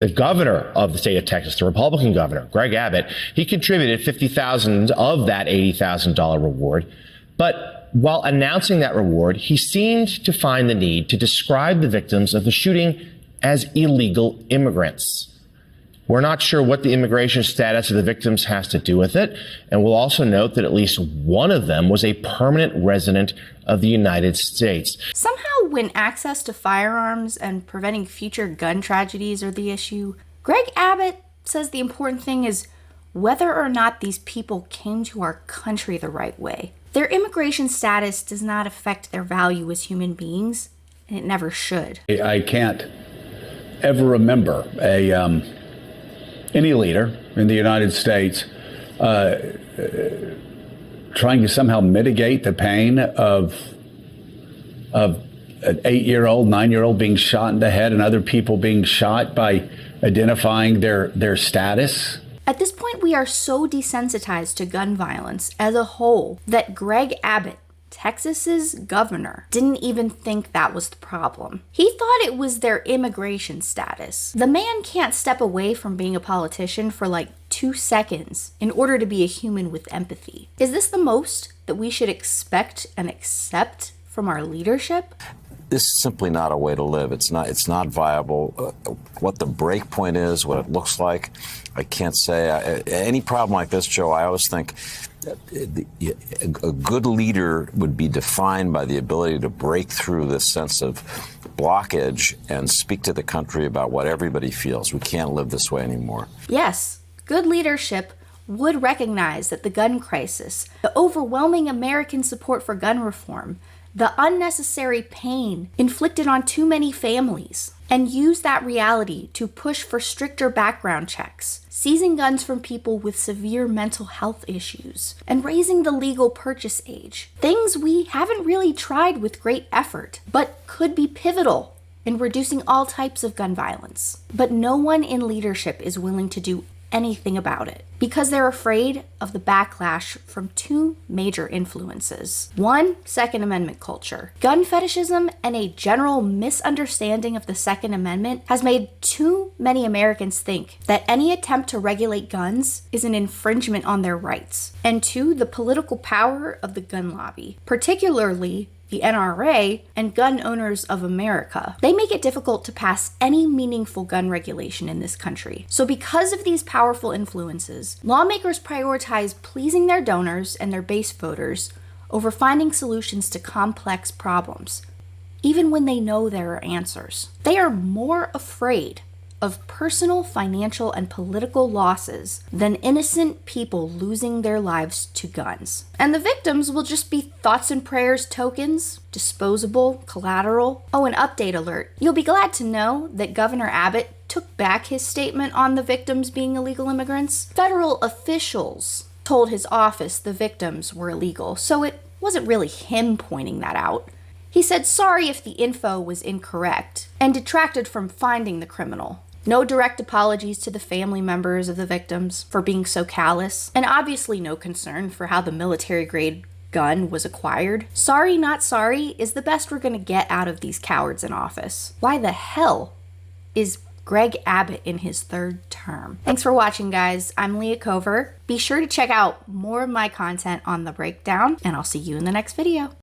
The governor of the state of Texas, the Republican governor, Greg Abbott, he contributed $50,000 of that $80,000 reward. But while announcing that reward, he seemed to find the need to describe the victims of the shooting as illegal immigrants. We're not sure what the immigration status of the victims has to do with it, and we'll also note that at least one of them was a permanent resident of the United States. Somehow, when access to firearms and preventing future gun tragedies are the issue, Greg Abbott says the important thing is whether or not these people came to our country the right way. Their immigration status does not affect their value as human beings, and it never should. I can't ever remember any leader in the United States trying to somehow mitigate the pain of an 8-year-old, 9-year-old being shot in the head and other people being shot by identifying their status. At this point, we are so desensitized to gun violence as a whole that Greg Abbott, Texas's governor, didn't even think that was the problem. He thought it was their immigration status. The man can't step away from being a politician for like 2 seconds in order to be a human with empathy. Is this the most that we should expect and accept from our leadership? This is simply not a way to live. It's not viable. What the break point is, what it looks like, I can't say. Any problem like this, Joe, I always think a good leader would be defined by the ability to break through this sense of blockage and speak to the country about what everybody feels. We can't live this way anymore. Yes, good leadership would recognize that the gun crisis, the overwhelming American support for gun reform, the unnecessary pain inflicted on too many families, and use that reality to push for stricter background checks, seizing guns from people with severe mental health issues, and raising the legal purchase age. Things we haven't really tried with great effort, but could be pivotal in reducing all types of gun violence. But no one in leadership is willing to do anything about it because they're afraid of the backlash from 2 major influences. 1, Second Amendment culture. Gun fetishism and a general misunderstanding of the Second Amendment has made too many Americans think that any attempt to regulate guns is an infringement on their rights. And 2, the political power of the gun lobby, particularly the NRA, and Gun Owners of America. They make it difficult to pass any meaningful gun regulation in this country. So because of these powerful influences, lawmakers prioritize pleasing their donors and their base voters over finding solutions to complex problems, even when they know there are answers. They are more afraid of personal, financial, and political losses than innocent people losing their lives to guns. And the victims will just be thoughts and prayers tokens, disposable, collateral. Oh, an update alert. You'll be glad to know that Governor Abbott took back his statement on the victims being illegal immigrants. Federal officials told his office the victims were illegal, so it wasn't really him pointing that out. He said sorry if the info was incorrect and detracted from finding the criminal. No direct apologies to the family members of the victims for being so callous, and obviously no concern for how the military-grade gun was acquired. Sorry, not sorry is the best we're gonna get out of these cowards in office. Why the hell is Greg Abbott in his 3rd term? Thanks for watching, guys. I'm Leah Cover. Be sure to check out more of my content on The Breakdown, and I'll see you in the next video.